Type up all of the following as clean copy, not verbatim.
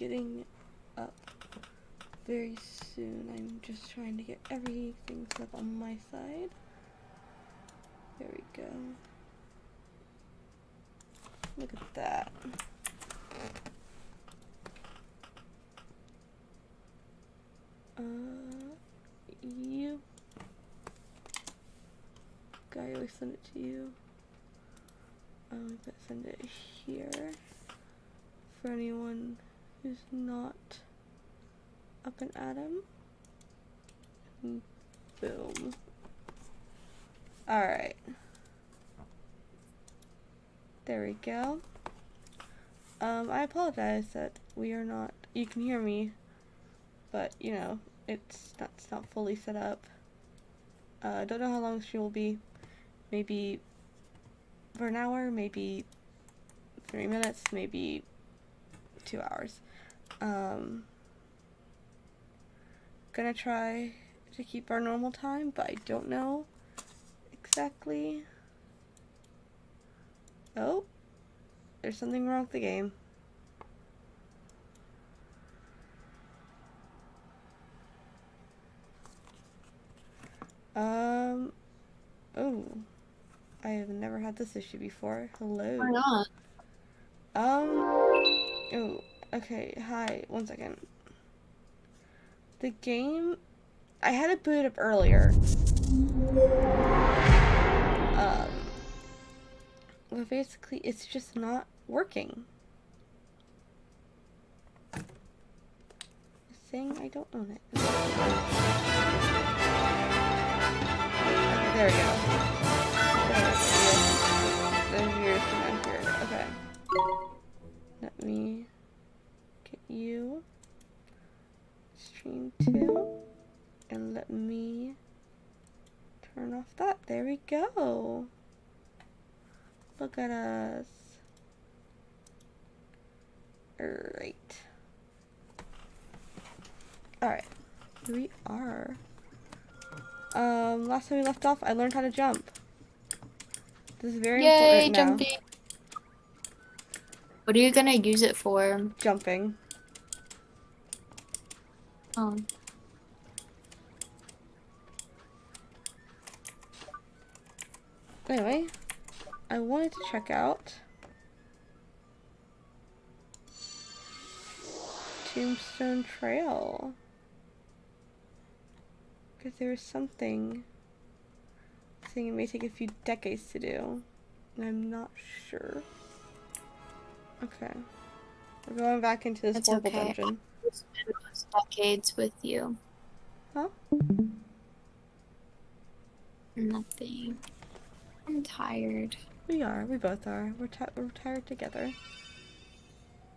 getting up very soon. I'm just trying to get everything set up on my side. There we go. Look at that. You. I always send it to you. I'm gonna send it here for anyone who's not up and at 'em. And boom. Alright. There we go. I apologize that we are not, you can hear me, but you know, it's not fully set up. I don't know how long she will be. Maybe for an hour, maybe 3 minutes, maybe 2 hours. Gonna try to keep our normal time, but I don't know exactly. Oh, there's something wrong with the game. Oh, I have never had this issue before. Hello. Why not? Oh, okay, hi, 1 second. The game, I had it booted up earlier. But basically, it's just not working. It's saying I don't own it. Okay, there we go. Then here's the here. Okay. Let me get you. Stream 2. And let me turn off that. There we go. Look at us. Right. Alright. Here we are. Last time we left off, I learned how to jump. This is very important now. Jumping. What are you gonna use it for? Jumping. Oh. Anyway, I wanted to check out Tombstone Trail. Because there was something saying it may take a few decades to do. And I'm not sure. Okay. We're going back into this horrible dungeon. I spent those decades with you. Huh? Nothing. I'm tired. We are. We both are. We're tired together.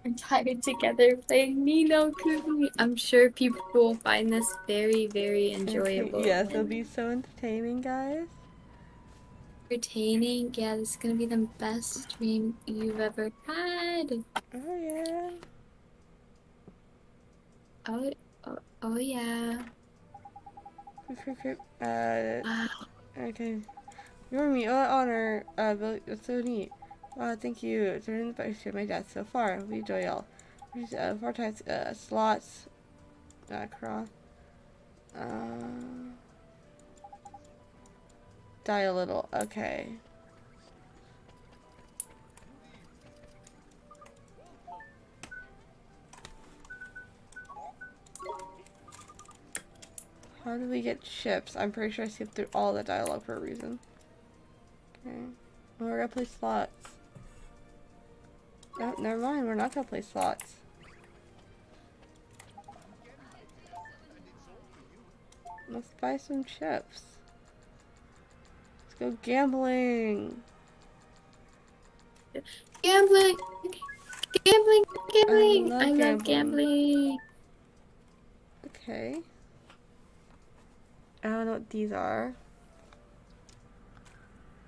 We're tired together playing Ni no Kuni. I'm sure people will find this very, very enjoyable. Yes, it'll be so entertaining, guys. Entertaining. Yeah, this is gonna be the best stream you've ever had. Oh yeah. Oh yeah. Wow. Okay. You're me. Honor. That's so neat. Thank you. Turning the bike to my death so far. We enjoy y'all. 4 times, slots. Cross. Die a little. Okay. How do we get chips? I'm pretty sure I skipped through all the dialogue for a reason. Okay. Well, we're gonna play slots. Oh, never mind. We're not gonna play slots. Let's buy some chips. Let's go gambling. Gambling. I love gambling. Okay. I don't know what these are.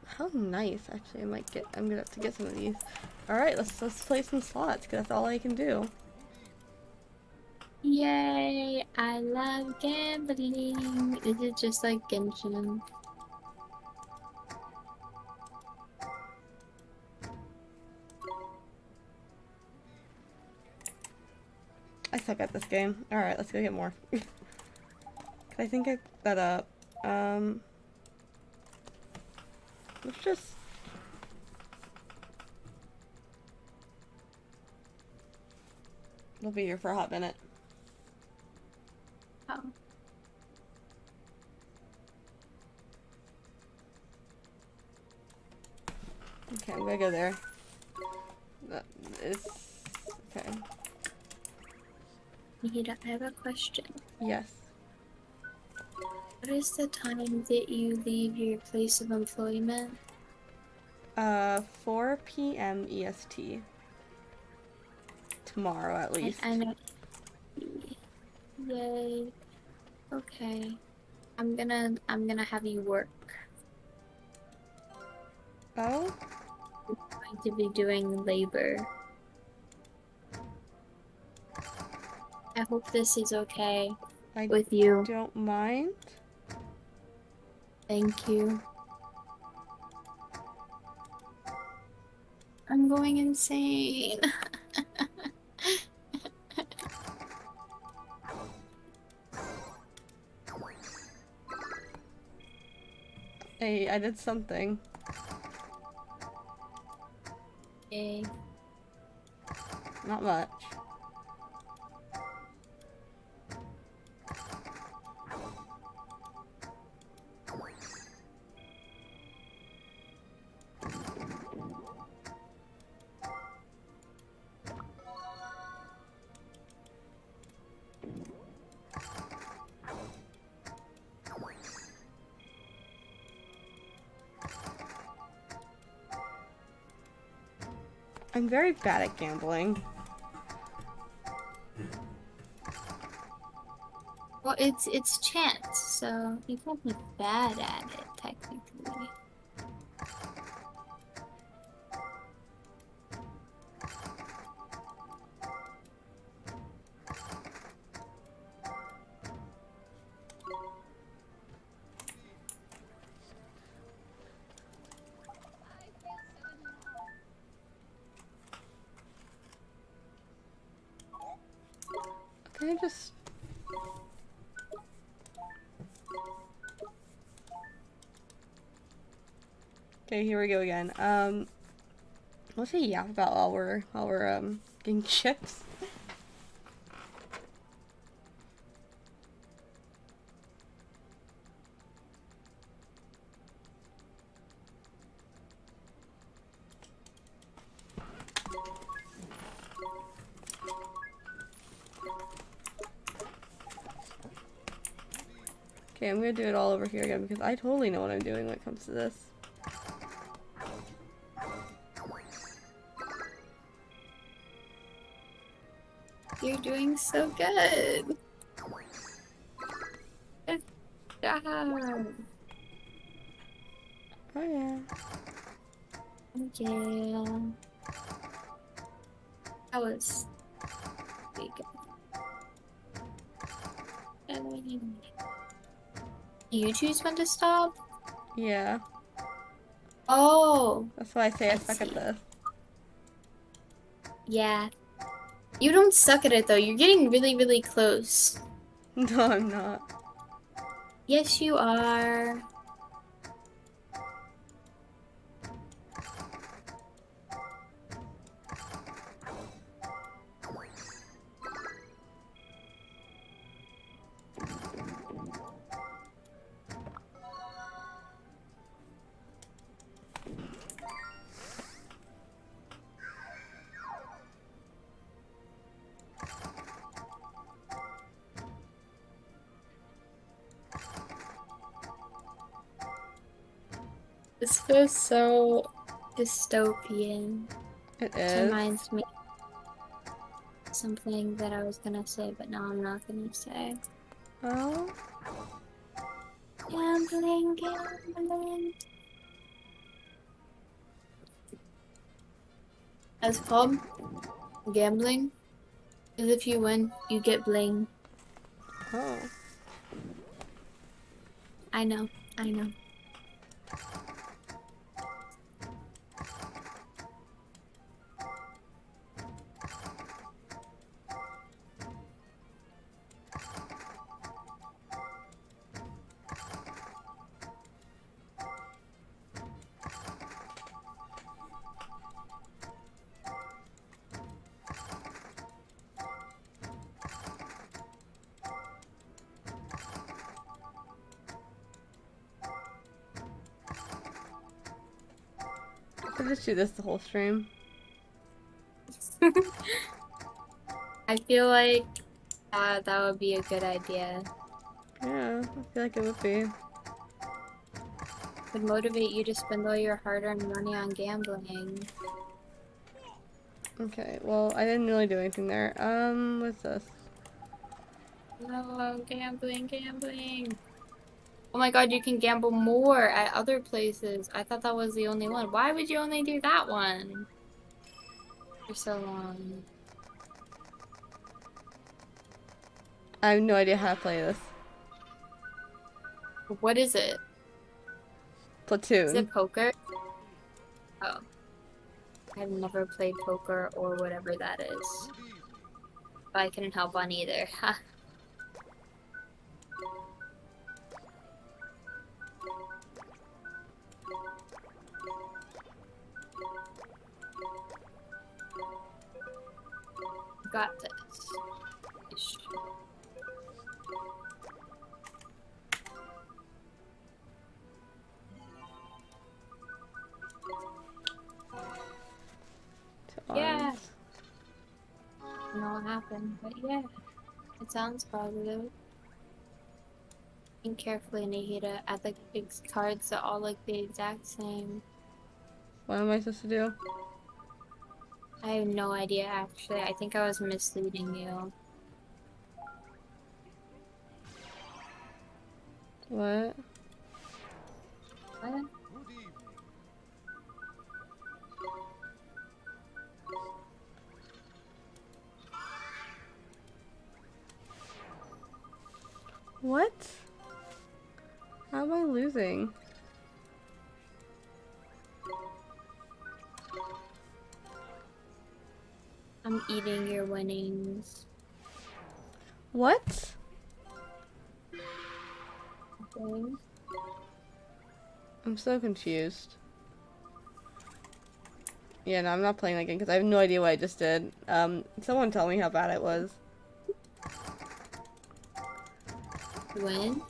How nice, actually. I'm gonna have to get some of these. Alright, let's play some slots, because that's all I can do. Yay! I love gambling. Is it just like Genshin? I suck at this game. Alright, let's go get more. I think I picked that up. Let's just... We'll be here for a hot minute. Oh. Okay, I'm gonna go there. That is... Okay. Nita, I have a question. Yes. What is the time that you leave your place of employment? 4 p.m. EST. Tomorrow, at least. I know. Yay. Okay. I'm gonna have you work. Oh? I'm going to be doing labor. I hope this is okay with you. Don't mind. Thank you. I'm going insane. Hey, I did something. Yay. Not much. I'm very bad at gambling. Well, it's chance, so you can't be bad at it, technically. Can I just... Okay, here we go again. What's he yap about while we're getting chips? Okay, I'm gonna do it all over here again because I totally know what I'm doing when it comes to this. You're doing so good. Good job. Oh yeah. Yeah. That was pretty good. You choose when to stop? Yeah. Oh. That's why I say I I suck at see. this. Yeah. You don't suck at it though. You're getting really, really close. No, I'm not. Yes, you are. This feels so dystopian. It Which is. reminds me of something that I was gonna say, but now I'm not gonna say. Oh? Gambling, gambling. As called gambling is if you win, you get bling. Oh. I know, I know. should just do this the whole stream. I feel like that would be a good idea. Yeah, I feel like it would be. Would motivate you to spend all your hard-earned money on gambling. Okay, well, I didn't really do anything there. What's this? No, gambling. Oh my god, you can gamble more at other places. I thought that was the only one. Why would you only do that one for so long? I have no idea how to play this. What is it? Platoon. Is it poker? Oh. I've never played poker or whatever that is. But I couldn't help on either. Got this. Ish. Yeah. I don't know what happened, but yeah. It sounds positive. Think carefully, Nahida. Add the cards that all look the exact same. What am I supposed to do? I have no idea, actually. I think I was misleading you. What? What? What? How am I losing? I'm eating your winnings. What? Okay. I'm so confused. Yeah, no, I'm not playing that game because I have no idea what I just did. Someone tell me how bad it was. When?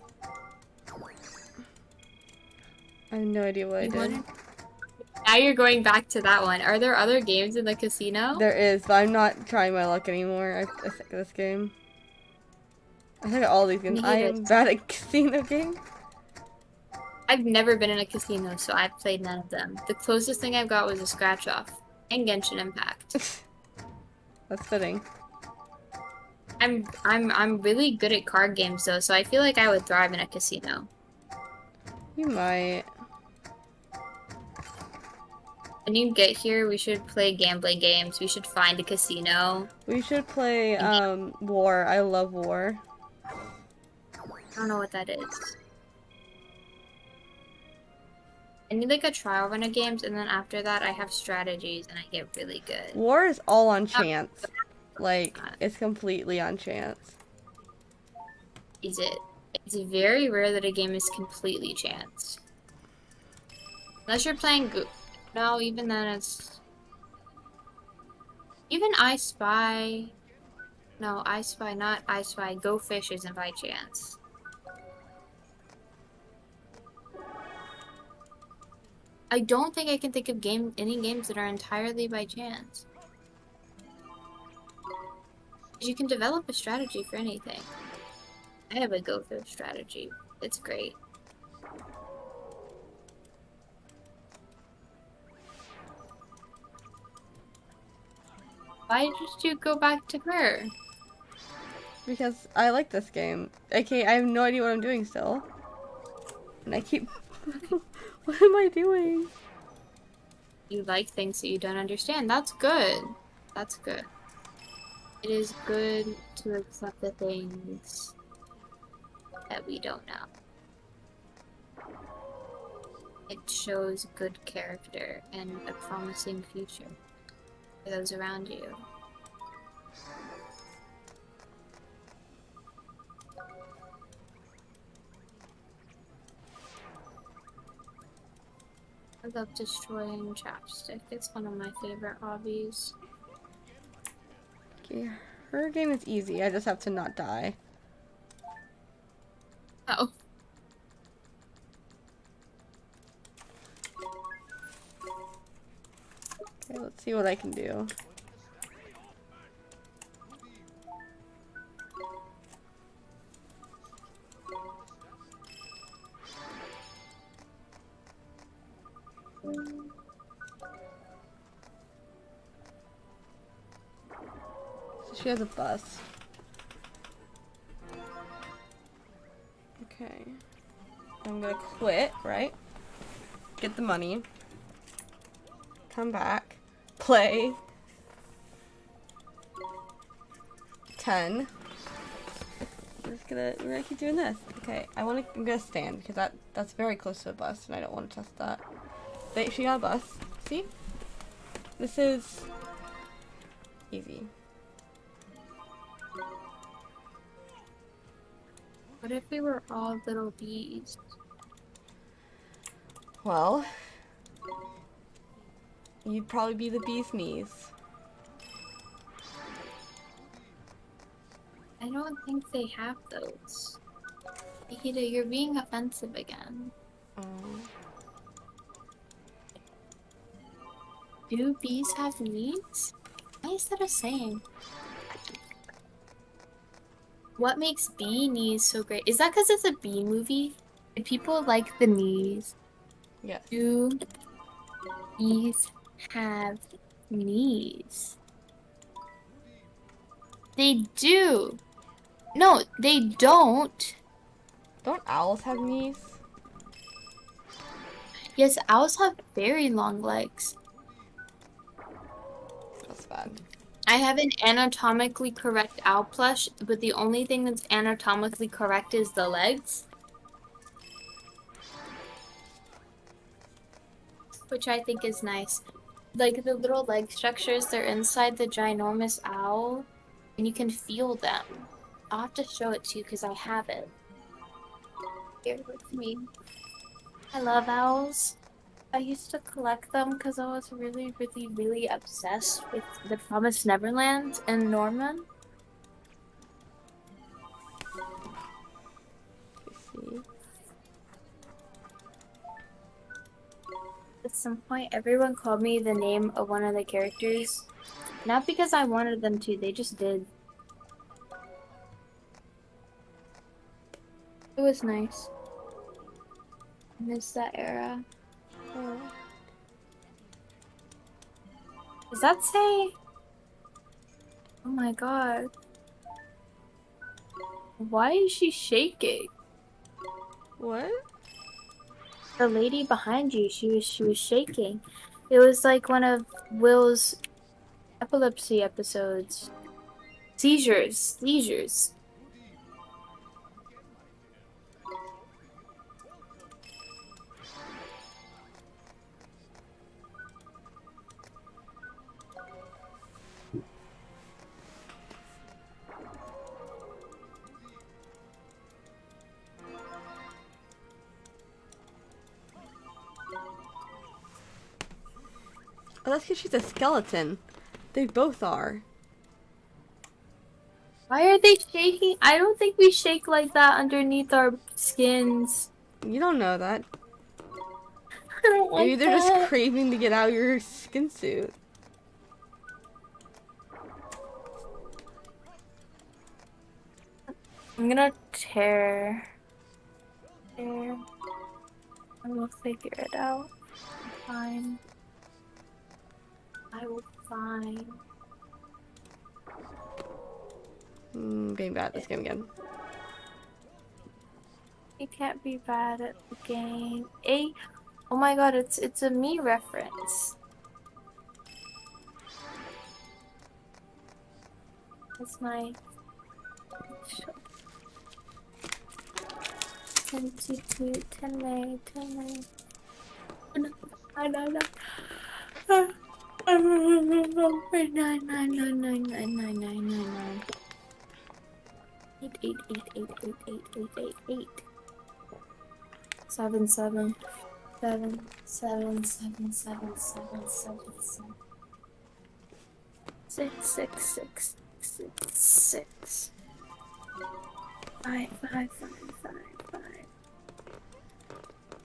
I have no idea what I did. Now you're going back to that one. Are there other games in the casino? There is, but I'm not trying my luck anymore. I suck at this game. I suck at all these games. I am bad at casino games. I've never been in a casino, so I've played none of them. The closest thing I've got was a scratch off and Genshin Impact. That's fitting. I'm really good at card games though, so I feel like I would thrive in a casino. You might. When you get here, we should play gambling games. We should find a casino. We should play War. I love War. I don't know what that is. I need like a trial run of games, and then after that I have strategies and I get really good. War is all on chance. Like, it's completely on chance. Is it? It's very rare that a game is completely chance. Unless you're playing no, even then it's... Even I Spy... No, I Spy, not I Spy. Go Fish isn't by chance. I don't think I can think of any games that are entirely by chance. You can develop a strategy for anything. I have a Go Fish strategy. It's great. Why did you go back to her? Because I like this game. Okay, I have no idea what I'm doing still. And I keep... What am I doing? You like things that you don't understand. That's good. That's good. It is good to accept the things that we don't know. It shows good character and a promising future for those around you. I love destroying chapstick. It's one of my favorite hobbies. Okay, her game is easy. I just have to not die. Oh. See what I can do. So she has a bus. Okay. I'm gonna quit, right? Get the money. Come back. Play. 10. We're gonna keep doing this. Okay, I'm gonna stand because that's very close to a bus and I don't want to test that. She got a bus. See? This is easy. What if we were all little bees? Well, you'd probably be the bee's knees. I don't think they have those. Nikita, you're being offensive again. Do bees have knees? Why is that a saying? What makes bee knees so great? Is that because it's a bee movie? Do people like the knees? Yes. Do bees have knees? They do. No, they don't. Don't owls have knees? Yes, owls have very long legs. That's bad. I have an anatomically correct owl plush, but the only thing that's anatomically correct is the legs. Which I think is nice. Like the little leg structures, they're inside the ginormous owl, and you can feel them. I'll have to show it to you because I have it. Here with me. I love owls. I used to collect them because I was really, really, really obsessed with The Promised Neverland and Norman. See? At some point, everyone called me the name of one of the characters. Not because I wanted them to, they just did. It was nice. I miss that era. Oh. Does that say? Oh my god. Why is she shaking? What? The lady behind you, she was shaking. It was like one of Will's epilepsy episodes. Seizures. Oh, that's because she's a skeleton. They both are. Why are they shaking? I don't think we shake like that underneath our skins. You don't know that. I don't like Maybe they're that. just craving to get out of your skin suit. I'm gonna tear. And we'll figure it out. Fine. I will find. Getting bad at this game again. You can't be bad at the game. Oh my god, it's a me reference. That's my 10 to 10 May. No. 9. 8. 7. 6. 5.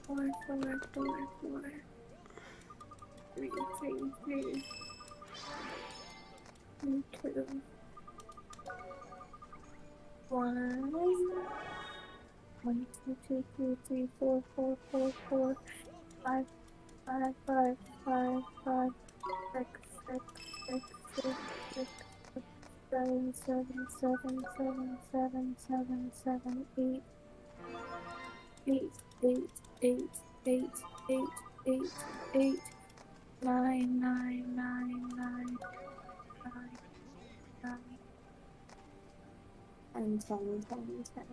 4. 3. 2, 1. 1, 2, 2, 2, 3, 4, 4, 4, 4, 5, 5, 5, 5, 5, 6, 6, 6, 6, 6, 7, 7, 7, 7, 7, 7, 7, 8, 8, 8, 8, 8, 8, 8, 8, 9, 9, 9, 9, 9, 9, and 10, 10, 10.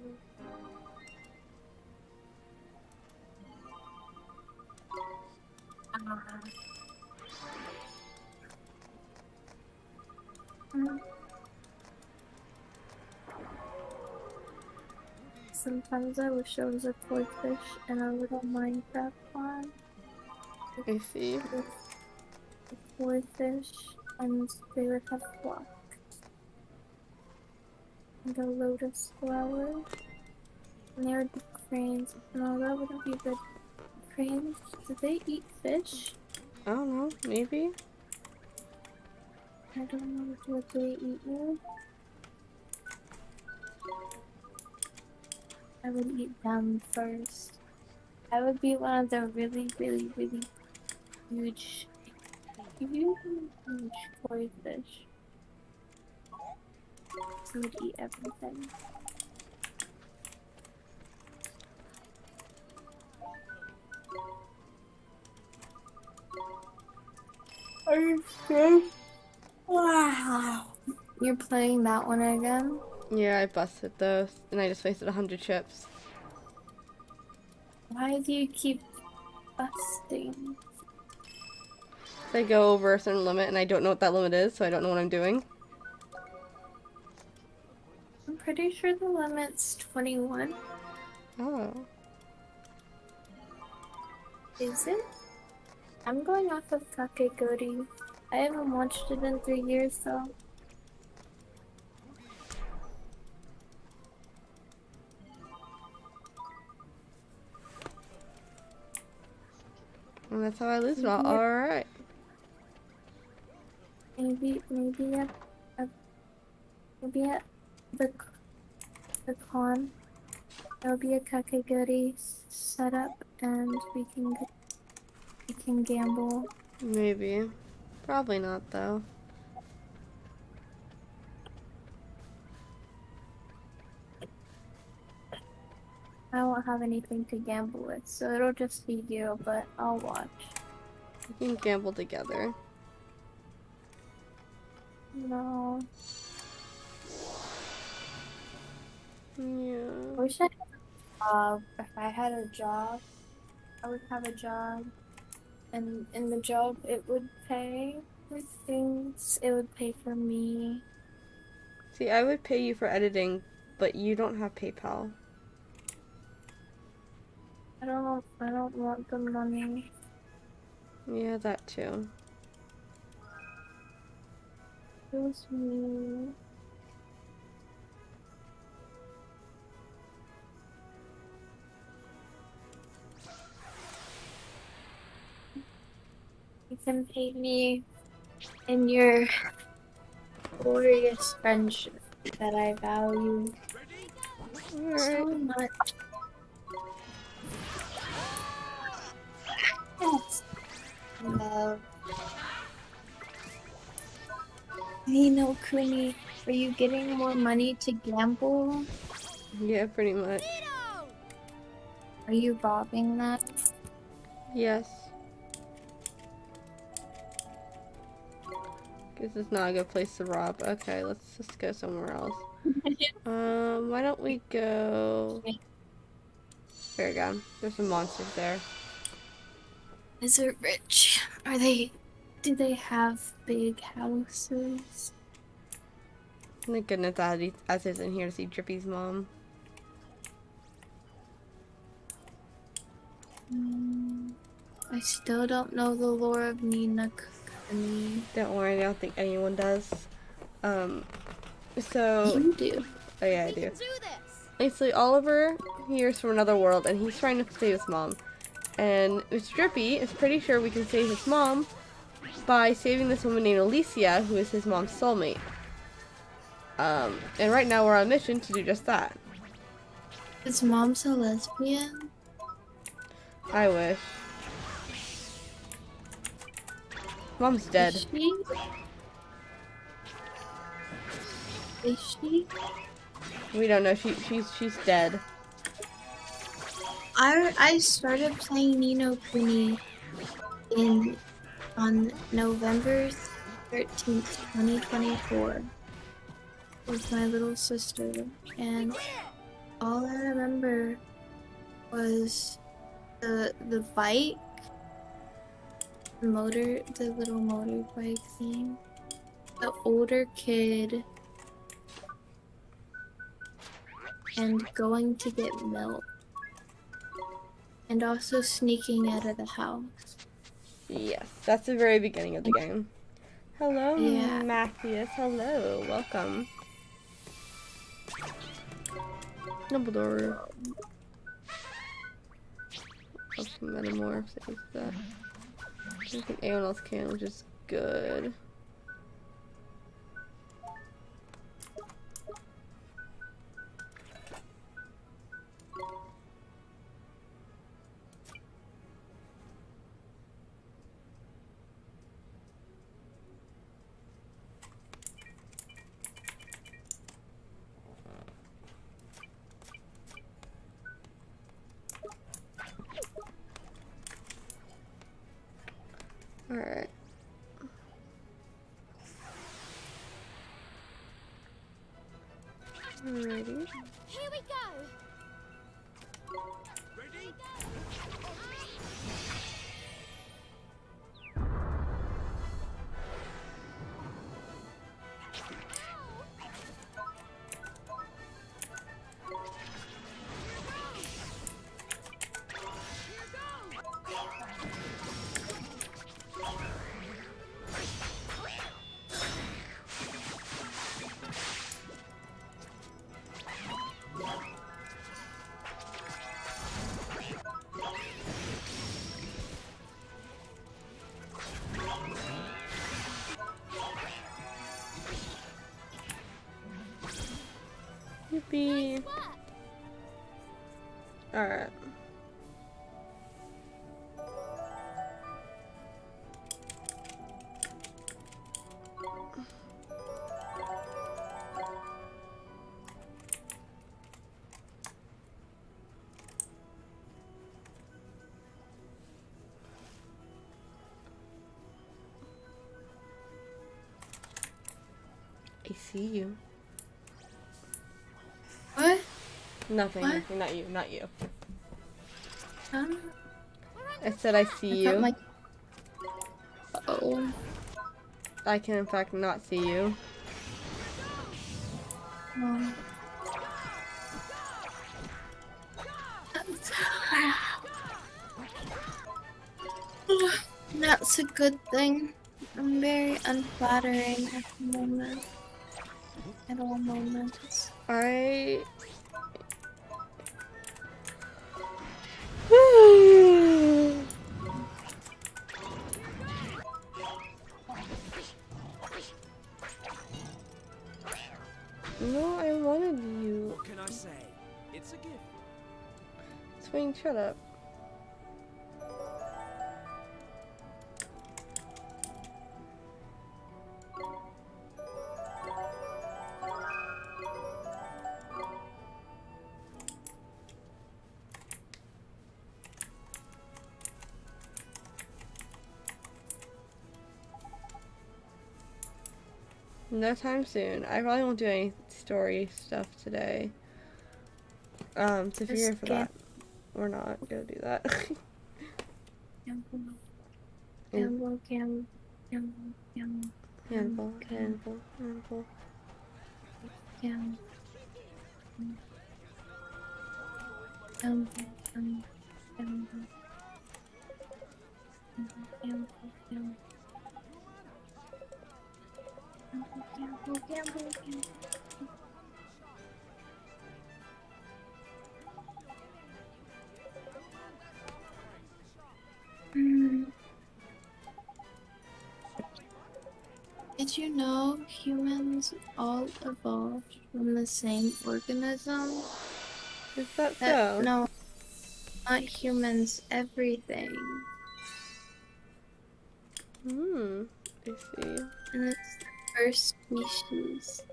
Sometimes I wish I was a koi fish in a little Minecraft pond I see. with a koi fish, and they would have flock and a lotus flower, and there would be cranes. No, that wouldn't be good. Cranes, do they eat fish? I don't know, maybe? I don't know what they eat now. I would eat them first. I would be one of the really, really, really huge, huge koi fish. So would eat everything. Are you scared? Wow. You're playing that one again? Yeah, I busted those, and I just wasted 100 chips. Why do you keep busting? I go over a certain limit, and I don't know what that limit is, so I don't know what I'm doing. I'm pretty sure the limit's 21. Oh. Is it? I'm going off of Kakegori. I haven't watched it in 3 years though. And that's how I lose it all. Alright. Maybe at the con, there'll be a Kakegori setup, and we can gamble. Maybe. Probably not, though. I won't have anything to gamble with, so it'll just be you, but I'll watch. We can gamble together. No. Yeah. I wish I had a job. If I had a job, I would have a job. And in the job, it would pay for things. It would pay for me. See, I would pay you for editing, but you don't have PayPal. I don't want the money. Yeah, that too. It was me. You can pay me in your glorious friendship that I value so much. Yes. Love. No, Kuni, are you getting more money to gamble? Yeah, pretty much. Are you robbing that? Yes. This is not a good place to rob. Okay, let's just go somewhere else. Why don't we go... There we go. There's some monsters there. Is it rich? Do they have big houses? Thank goodness Az is in here to see Drippy's mom. I still don't know the lore of Nina Kuni. Don't worry, I don't think anyone does. So... You do. Oh yeah, I do. Basically, Oliver here's from another world, and he's trying to save his mom. And Mr. Drippy is pretty sure we can save his mom by saving this woman named Alicia, who is his mom's soulmate. And right now we're on a mission to do just that. Is mom's a lesbian? I wish. Mom's dead. Is she? Is she? We don't know. She's dead. I started playing Nino Kuni on November 13th, 2024 with my little sister, and all I remember was the bike, the little motorbike thing, the older kid, and going to get milk, and also sneaking out of the house. Yes, that's the very beginning of the game. Hello, Yeah. Matthias. Hello, welcome. Dumbledore. Oh, some metamorphs. It was that. I don't think anyone else can, which is good. Alright. Alrighty. Here we go. Ready? Yippee. Alright. I see you. What? Nothing. What? Nothing. Not you. Not you. Huh? I said I see I thought you. my... Oh. I can in fact not see you. No. That's a good thing. I'm very unflattering at the moment. At all moments. I... No, I wanted you. What can I say? It's a gift. Swing, shut up. No time soon. I probably won't do any story stuff today. So if you're here for that, we're not gonna do that. Gamble, Mm. gamble, gamble, gamble, Handful, handful, handful. gamble. Gamble, gamble, gamble. Gamble, gamble. Gamble, gamble, gamble. Did you know humans all evolved from the same organism? Is that so? No, not humans, everything. I see. And it's the first species.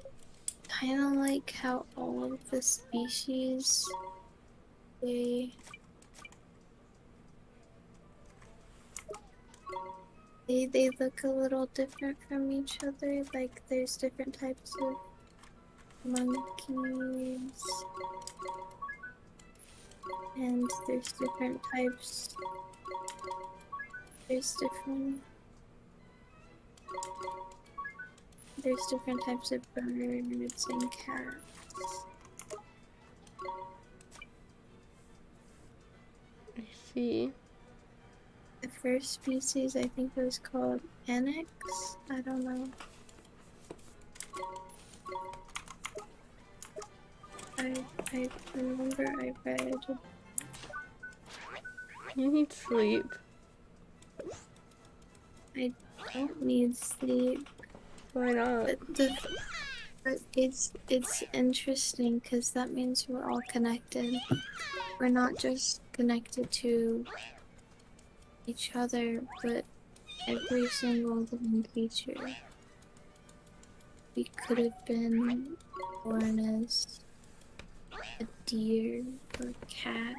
Kind of like how all of the species, they look a little different from each other. Like there's different types of monkeys, and there's different types. There's different types of birds and cats. I see. The first species, I think it was called Annex. I don't know. I remember I read. You need sleep. I don't need sleep. Why not? But it's interesting because that means we're all connected. We're not just connected to each other, but every single living creature. We could have been born as a deer or a cat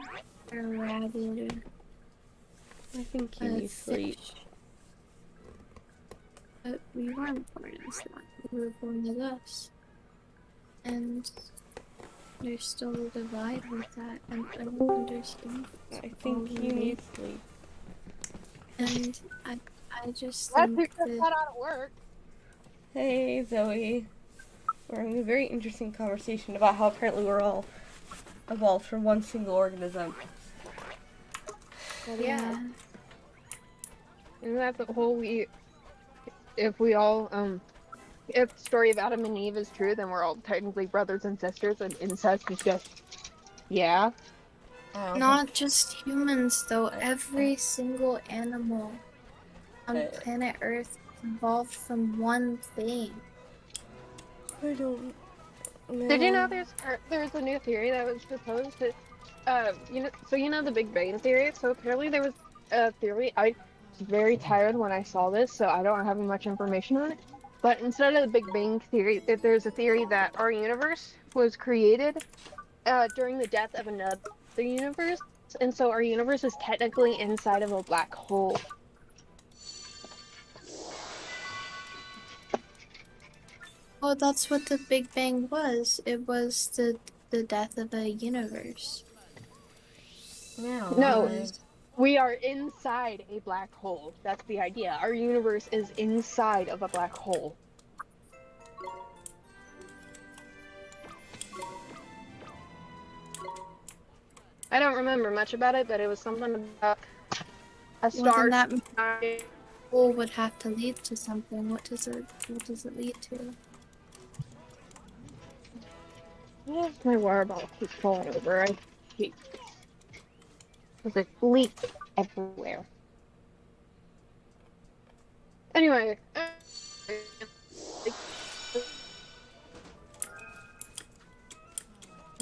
or a rabbit I think or you a need sleep. fish. But we weren't born as that. We were born as us. And there's still a divide with that, and I don't understand. I think you need sleep. And I just That's think because that not out of work. Hey, Zoe. We're having a very interesting conversation about how apparently we're all evolved from one single organism. Well, yeah. Isn't that the whole if we all, if the story of Adam and Eve is true, then we're all technically brothers and sisters, and incest is just, yeah. Not just humans though, every single animal on planet Earth evolved from one thing. I don't know. Did you know there's a new theory that was proposed that, you know the Big Bang theory? So apparently there was a theory, I was very tired when I saw this, so I don't have much information on it. But instead of the Big Bang theory, there's a theory that our universe was created during the death of another universe, and so our universe is technically inside of a black hole. Oh, that's what the Big Bang was. It was the death of a universe. No, we are inside a black hole. That's the idea. Our universe is inside of a black hole. I don't remember much about it, but it was something about a star. Well, then that hole would have to lead to something. What does it lead to? My water bottle keeps falling over. I hate it. There's like leaks everywhere. Anyway.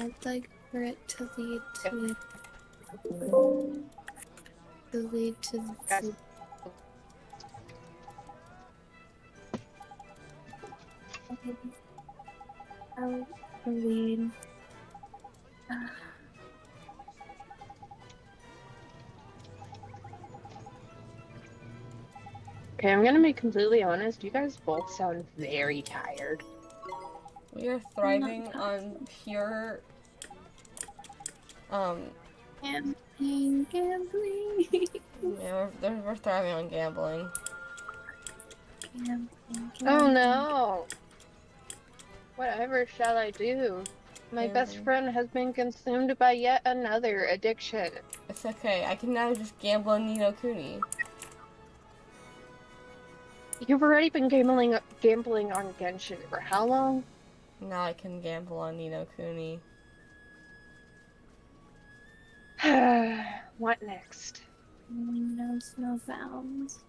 I'd like for it to lead to I'll lead. Okay, I'm gonna be completely honest. You guys both sound very tired. We are thriving on pure, Gambling. yeah, we're thriving on gambling. Oh no! Whatever shall I do? My best friend has been consumed by yet another addiction. It's okay. I can now just gamble on Ni no Kuni. You've already been gambling on Genshin for how long? Now I can gamble on Ni no Kuni. What next? Knows no bounds.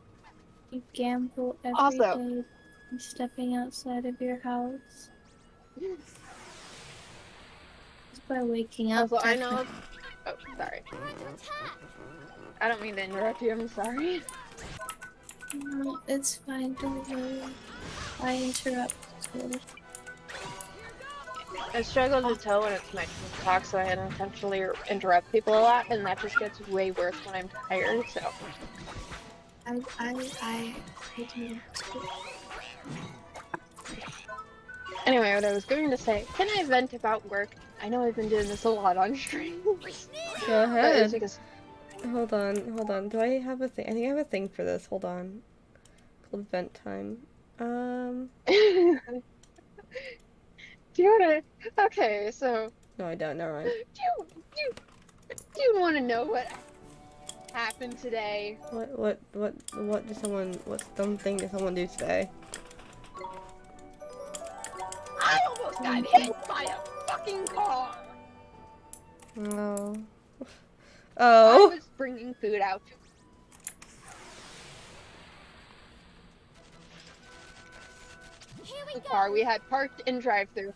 You gamble every Also, day. I'm stepping outside of your house. Just by waking up. Also, I know. Oh, sorry. I don't mean to interrupt you. I'm sorry. No, it's fine. Don't worry. I interrupt too. I struggle to tell when it's my turn to talk, so I unintentionally interrupt people a lot, and that just gets way worse when I'm tired. So. I do that too. Anyway, what I was going to say, can I vent about work? I know I've been doing this a lot on stream. Go But it's ahead. because Hold on. Do I have a thing? I think I have a thing for this. Hold on. Called vent time. Do you wanna? Okay, so No, I don't. Never mind. do you want to know what happened today? What dumb thing did someone do today? I almost got hit by a fucking car. Oh. I Oh. was bringing food out to the car we had parked in drive-thru,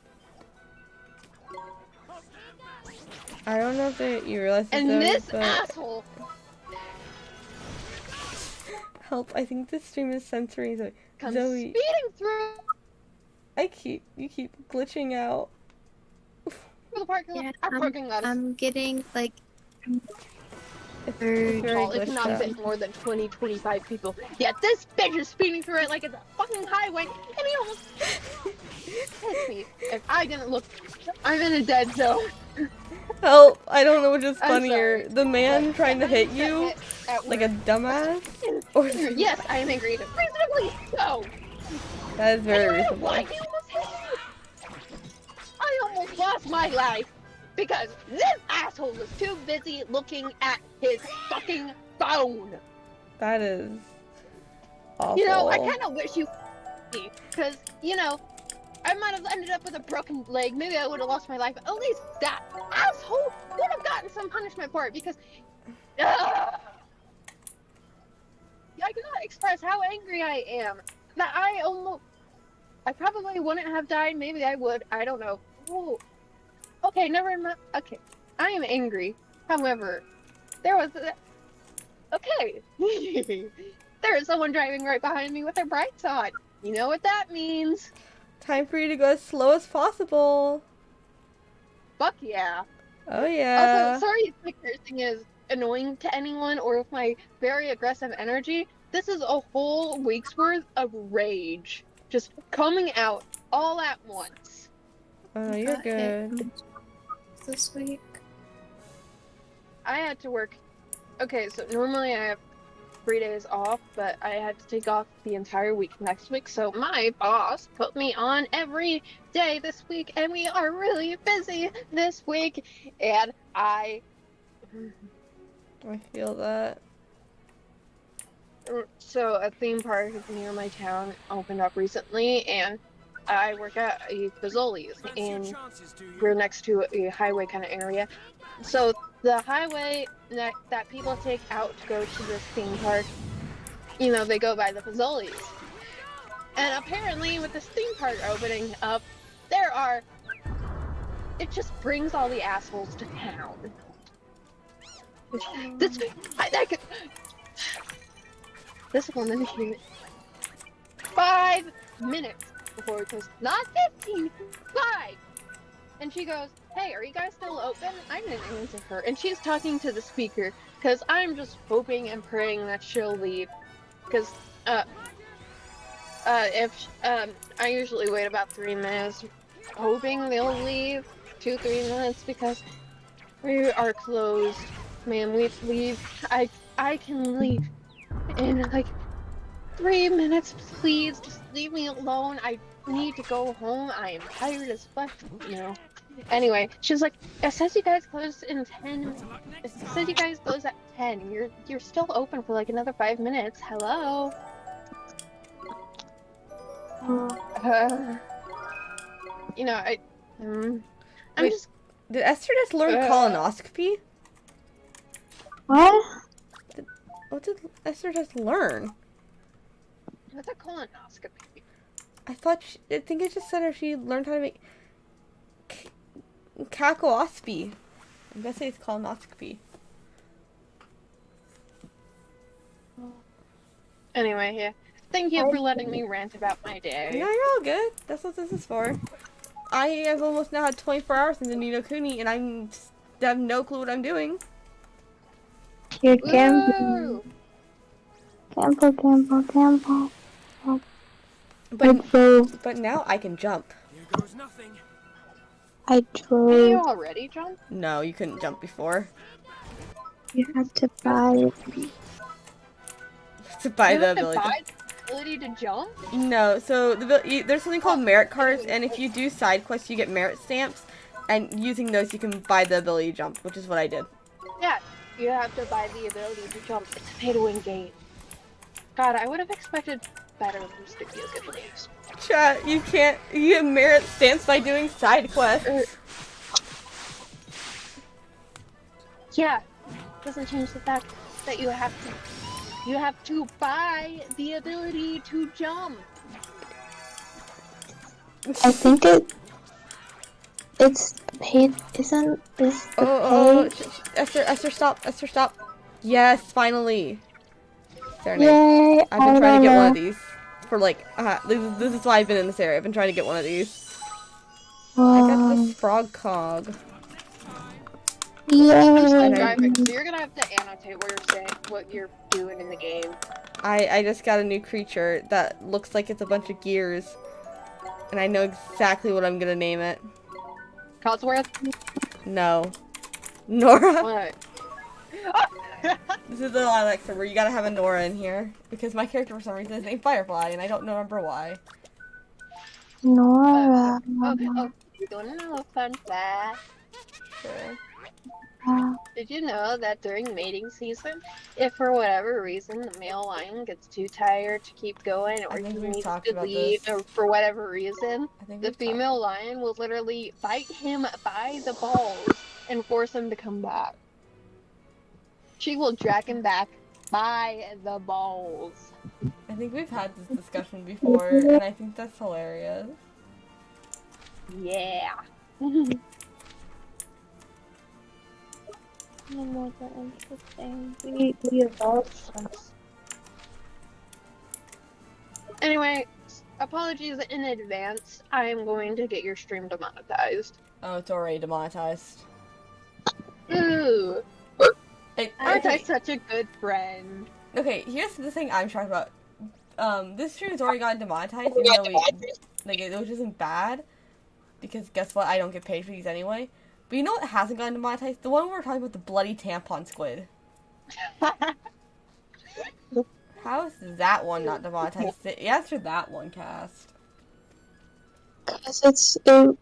I don't know if you realize this, and though, this but asshole. help! I think this stream is censoring Zoe. Comes Zoe, speeding through you keep glitching out. the parking lot. Yeah, Our parking lot is I'm getting like It's very very tall. It glitched cannot out. fit more than 20-25 people. Yet this bitch is speeding through it like it's a fucking highway, and he almost hit me. If I didn't look, I'm in a dead zone. Help! I don't know which is I'm funnier. sorry, The man but trying to hit got you hit at like a work. dumbass? Or Yes, I am angry. Reasonably so. that is very And you know reasonable. why he almost hit me? I almost lost my life because this asshole was too busy looking at his fucking phone. That is awful. You know, I kind of wish you because, you know, I might have ended up with a broken leg. Maybe I would have lost my life. At least that asshole would have gotten some punishment for it because I cannot express how angry I am. That I probably wouldn't have died. Maybe I would. I don't know. Oh, okay, never mind. Okay, I am angry. However, there was okay. There is someone driving right behind me with their brights on. You know what that means? Time for you to go as slow as possible. Fuck yeah. Oh yeah. Also, sorry if my cursing is annoying to anyone or if my very aggressive energy. This is a whole week's worth of rage just coming out all at once. Oh, you're got hit good. this week. I had to work. Okay, so normally I have 3 days off, but I had to take off the entire week next week. So my boss put me on every day this week, and we are really busy this week. And I feel that. So a theme park near my town opened up recently, and I work at a Fazoli's, and we're next to a highway kind of area. So the highway that people take out to go to this theme park, you know, they go by the Fazoli's. And apparently with this theme park opening up, it just brings all the assholes to town. This woman here, 5 minutes before it goes, not 15, 5. And she goes, hey, are you guys still open? I didn't answer her. And she's talking to the speaker, because I'm just hoping and praying that she'll leave. Because, I usually wait about 3 minutes, hoping they'll leave, 2-3 minutes, because we are closed. Man, we leave. I can leave in like 3 minutes, please. Just leave me alone. I need to go home. I am tired as fuck. You know. Anyway, she's like, it says you guys close in 10. It says you guys close at 10. You're still open for like another 5 minutes. Hello. You know, I'm Wait, just. Did Esther just learn colonoscopy? What? What did Esther just learn? What's a colonoscopy? I think it just said if she learned how to make cacoospi. I'm guessing it's colonoscopy. Anyway, yeah. Thank you for letting me rant about my No, day. you're all good. That's what this is for. I have almost now had 24 hours into Ni no Kuni, and I have no clue what I'm doing. You're camping. Woo! Campo. But but now I can jump. Here goes nothing. I Can you drove. already jump? No, you couldn't jump before. You have to buy it. To buy You the have to ability. buy the ability to jump? No, so there's something called merit cards, and if you do side quests, you get merit stamps, and using those, you can buy the ability to jump, which is what I did. Yeah, you have to buy the ability to jump. It's a pay-to-win game. God, I would have expected better news to be a good news. Chat, you can't. You get merit stamps by doing side quests. Yeah, doesn't change the fact that you have to buy the ability to jump. I think it's paid. Isn't this the Oh, pay? Esther, stop. Yes, finally. Serenade. Yay! I've been trying to get one of these for like, this is why I've been in this area. I've been trying to get one of these. I got this frog cog. I'm still And I- driving, so you're gonna have to annotate what you're doing in the game. I just got a new creature that looks like it's a bunch of gears. And I know exactly what I'm gonna name it. Codsworth? No. Nora. What? This is the lilac server. You gotta have a Nora in here. Because my character for some reason is named Firefly and I don't remember why. Nora. You don't know, fun fact. Sure. Did you know that during mating season, if for whatever reason the male lion gets too tired to keep going or I think he we've needs talked to about leave this. or for whatever reason, I think the we've female lion will literally bite him by the balls and force him to come back. She will drag him back by the balls. I think we've had this discussion before, and I think that's hilarious. Yeah. Interesting. We evolved. Anyway, apologies in advance. I am going to get your stream demonetized. Oh, it's already demonetized. Ooh. Aren't I Okay, such a good friend? okay, here's the thing I'm talking about. This stream has already gotten demonetized, even though which isn't bad. Because guess what? I don't get paid for these anyway. But you know what hasn't gotten demonetized? The one we were talking about, the bloody tampon squid. How is that one not demonetized? Answer that one, Cast. Because the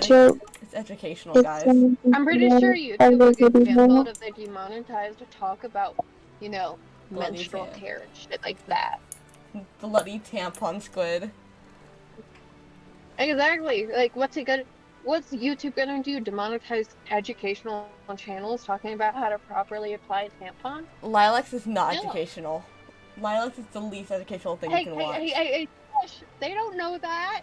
joke. It's educational, guys. I'm pretty sure YouTube will get canceled if they demonetize to talk about, you know, Bloody menstrual tam- care and shit like that. Bloody tampon squid. Exactly. Like, what's YouTube gonna do? Demonetize educational channels talking about how to properly apply tampon? Lilacs is not No. educational. Lilacs is the least educational thing you can watch. Hey, shush. They don't know that.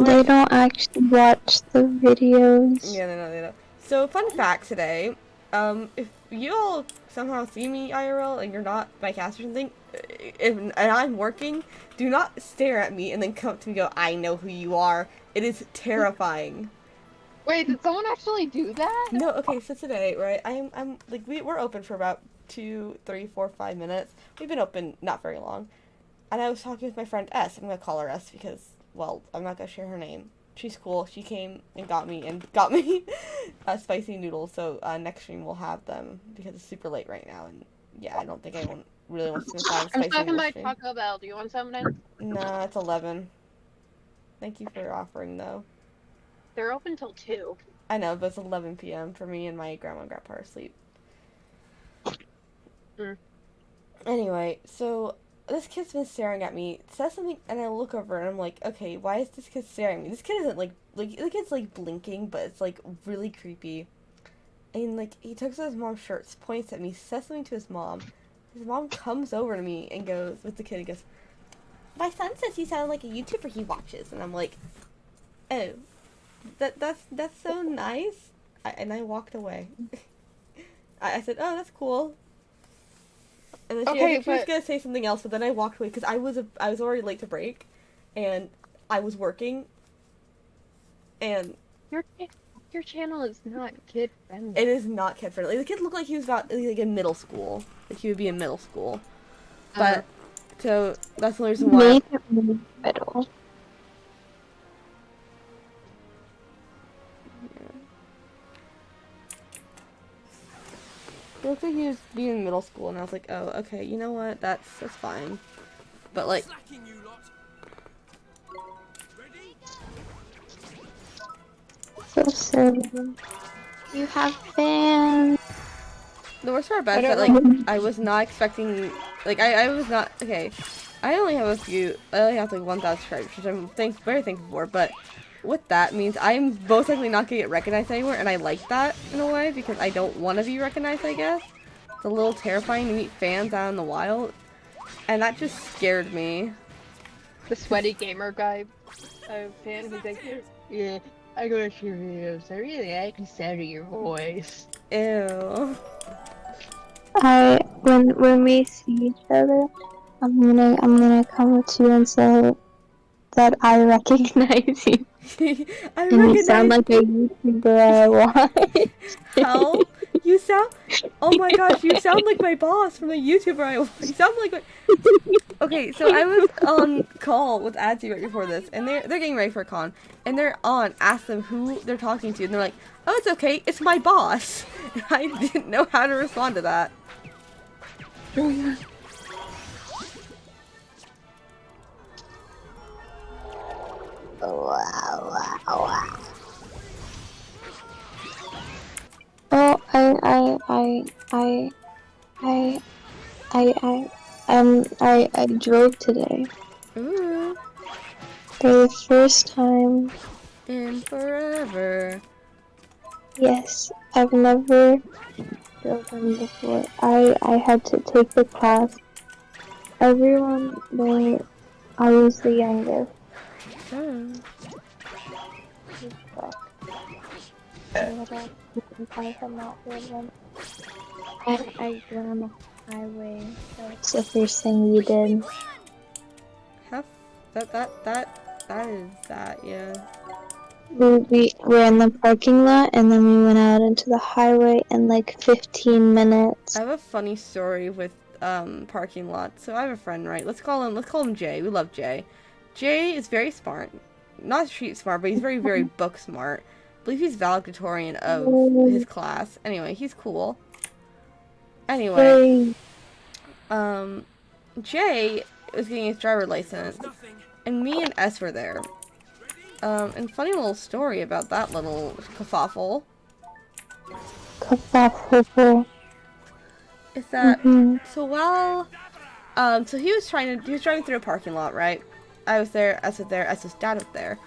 They don't actually watch the videos. Yeah, they know. So, fun fact today, if you all somehow see me IRL and you're not my cast or something, and I'm working, do not stare at me and then come up to me and go, I know who you are. It is terrifying. Wait, did someone actually do that? No, okay, so today, right, I'm like, we're open for about 2, 3, 4, 5 minutes. We've been open not very long. And I was talking with my friend S. I'm gonna call her S because, well, I'm not gonna share her name. She's cool. She came and got me spicy noodles. So next stream we'll have them because it's super late right now. And yeah, I don't think anyone really wants to spend time I'm spicy talking noodle about stream. Taco Bell. Do you want something? Nah, it's 11. Thank you for offering though. They're open till 2. I know, but it's 11 p.m. for me and my grandma and grandpa are asleep. Mm. Anyway, so this kid's been staring at me, says something, and I look over and I'm like, okay, why is this kid staring at me? This kid isn't like the kid's like blinking, but it's like really creepy. And like he takes off his mom's shirt, points at me, says something to his mom, his mom comes over to me and goes, with the kid, and goes, my son says you sound like a YouTuber he watches. And I'm like, oh, that's so nice. And I walked away. I said, oh, that's cool. And then she was gonna say something else, but then I walked away because I was already late to break, and I was working. And your channel is not kid friendly. it is not kid friendly. The kid looked like he was about like in middle school, like he would be in middle school. But so that's the reason why. Middle. It looked like he was being in middle school, and I was like, oh, okay, you know what? That's fine. But like, Slacking, you lot. Ready? So silly. You have fans. the worst part about it is that like I was not expecting, like I was not okay. I only have like 1,000 subscribers, which I'm very thankful for. But what that means, I'm most likely not gonna get recognized anywhere, and I like that in a way because I don't want to be recognized. I guess it's a little terrifying to meet fans out in the wild, and that just scared me. The sweaty gamer guy, fan who's like, yeah, I go to your videos. I really like the sound of your voice. Ew. When we see each other, I'm gonna come up to you and say that I recognize you. I And you recognize sound like a YouTuber I watch. how you sound. Oh my gosh, you sound like my boss from the YouTuber I watch. You sound like my. Okay, so I was on call with Adzi right before this, and they're getting ready for a con, and they're on, asked them who they're talking to, and they're like, oh, it's okay, it's my boss. And I didn't know how to respond to that. Oh, I drove today Ooh, for the first time. in forever. Yes, I've never driven before. I had to take the class. Everyone there, I was the youngest. Oh. I went on the highway. That's the first thing we did. That is that, yeah. We were in the parking lot, and then we went out into the highway in like 15 minutes. I have a funny story with parking lots. So I have a friend, right? Let's call him Jay. We love Jay. Jay is very smart. Not street smart, but he's very, very book smart. I believe he's valedictorian of his class. Anyway, he's cool. Anyway, Jay was getting his driver's license, and me and S were there. And funny little story about that little kerfuffle. Is that so he was driving through a parking lot, right? I was there, S was there, S's dad was there.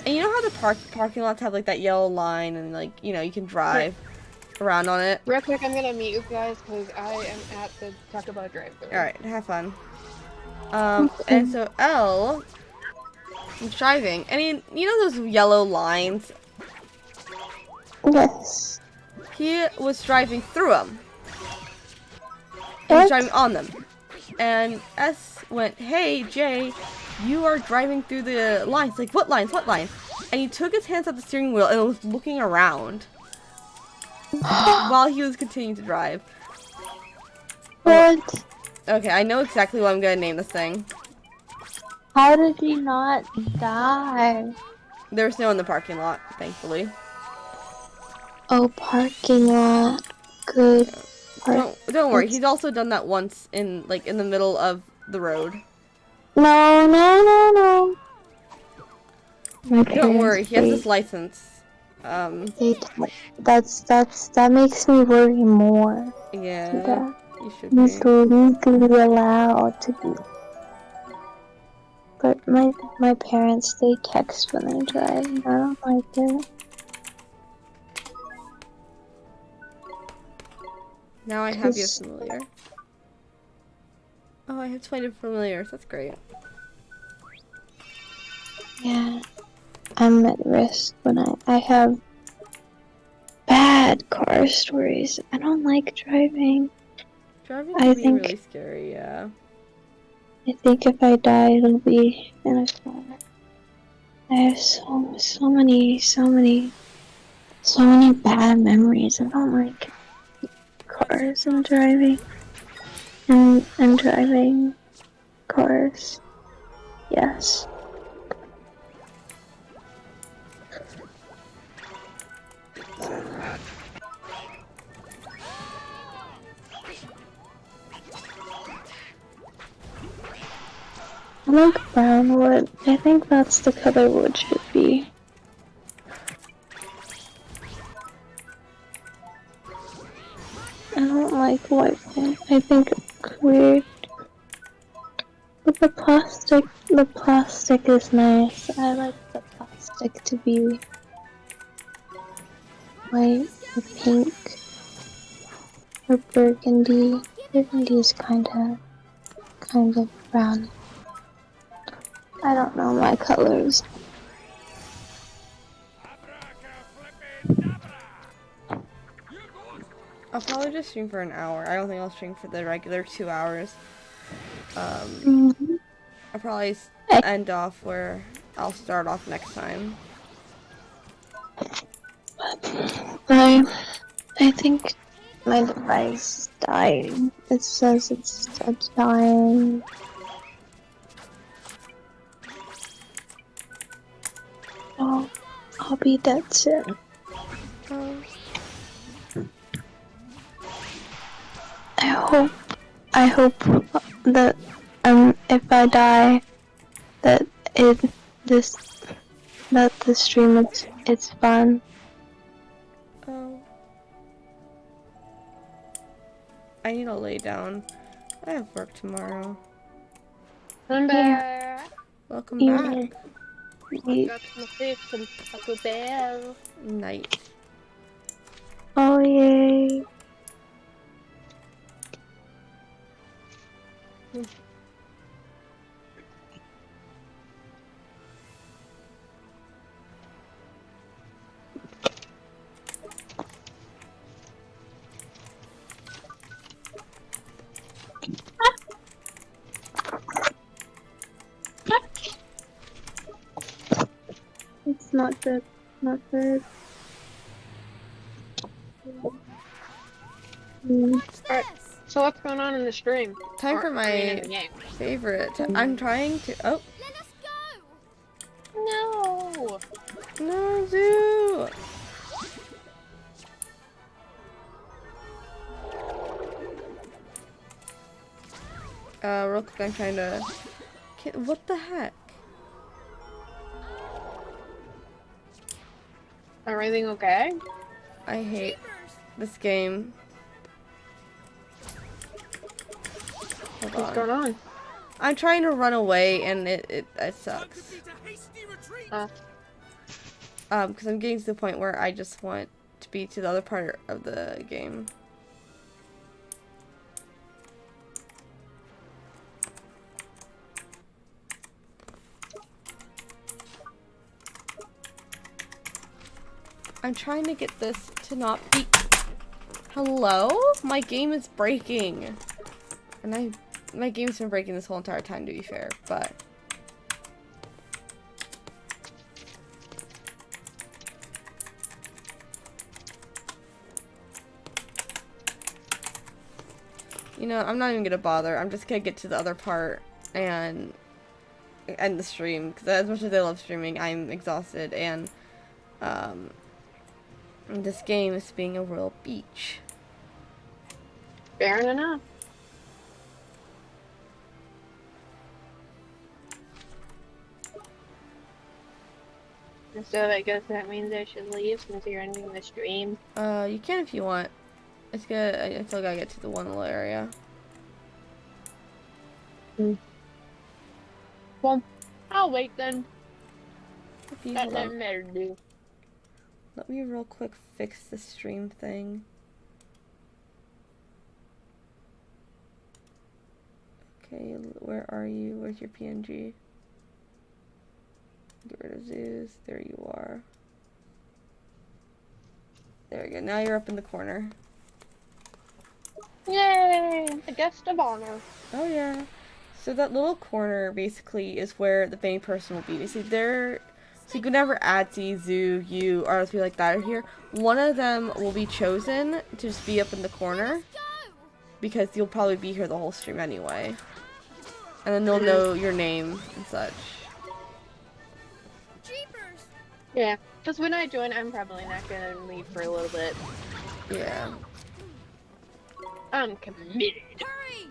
And you know how the parking lots have like that yellow line and like, you know, you can drive around on it? Real quick, I'm gonna meet you guys because I am at the Taco Bell drive-thru. Alright, have fun. And so L was driving, and you know those yellow lines? Yes. He was driving through them. He was driving on them. And S went, hey, Jay, you are driving through the lines. Like, what lines? What lines? And he took his hands off the steering wheel and was looking around while he was continuing to drive. What? Okay, I know exactly what I'm gonna name this thing. How did he not die? There was no in the parking lot, thankfully. Oh, parking lot. Good. Don't worry. He's also done that once in the middle of the road. No. Don't worry. He has his license. That makes me worry more. Yeah. You should be. He's legally allowed to be. But my parents, they text when they drive, and I don't like it. Now I have you as familiar. Oh, I have 20 familiars. That's great. Yeah, I'm at risk when I have bad car stories. I don't like driving. Driving I can be think really scary, yeah. if I die, it'll be in a car. I have so many bad memories. I don't like cars and driving and driving cars. Yes. I like brown wood. I think that's the color wood should be. I don't like white wood. I think it's weird. But the plastic is nice. I like the plastic to be white or pink or burgundy. Burgundy is kind of brown. I don't know my colors. I'll probably just stream for an hour. I don't think I'll stream for the regular 2 hours. Mm-hmm. I'll probably end off where I'll start off next time. I think my device died. It says it's dying. Oh, I'll be dead soon. Oh, I hope that if I die, that this that the stream it's fun. oh. I need to lay down. I have work tomorrow. I'm back. Welcome Yeah. back. Got my fix and Taco Bell. Night. Oh yay! It's not good. Not good. Watch Alright. this. So what's going on in the stream? Time for In my the game? favorite. I'm trying to. Oh, Let us go. No. no, Zoo! Real quick, I'm trying to. What the heck? Everything okay? I hate this game. Hold What's on. going on? I'm trying to run away and it sucks. Because I'm getting to the point where I just want to be to the other part of the game. I'm trying to get this to not be. Hello? My game is breaking. And my game's been breaking this whole entire time, to be fair, but. You know, I'm not even gonna bother. I'm just gonna get to the other part and end the stream. Because as much as I love streaming, I'm exhausted. And this game is being a real beach. Fair enough. So I guess that means I should leave since you're ending the stream. You can if you want. It's good. I still gotta get to the one little area. Well, I'll wait then. If you Got hold on. nothing better to do. Let me real quick fix the stream thing. Okay, where are you? Where's your PNG? Get rid of zoos. There you are. There we go. Now you're up in the corner. Yay! The guest of honor. Oh yeah. So that little corner basically is where the main person will be. You see, so you can never add Z, Zoo, you, or else be like that here. One of them will be chosen to just be up in the corner because you'll probably be here the whole stream anyway. And then they'll know your name and such. Jeepers! Yeah, because when I join, I'm probably not gonna leave for a little bit. Yeah. I'm committed. Hurry!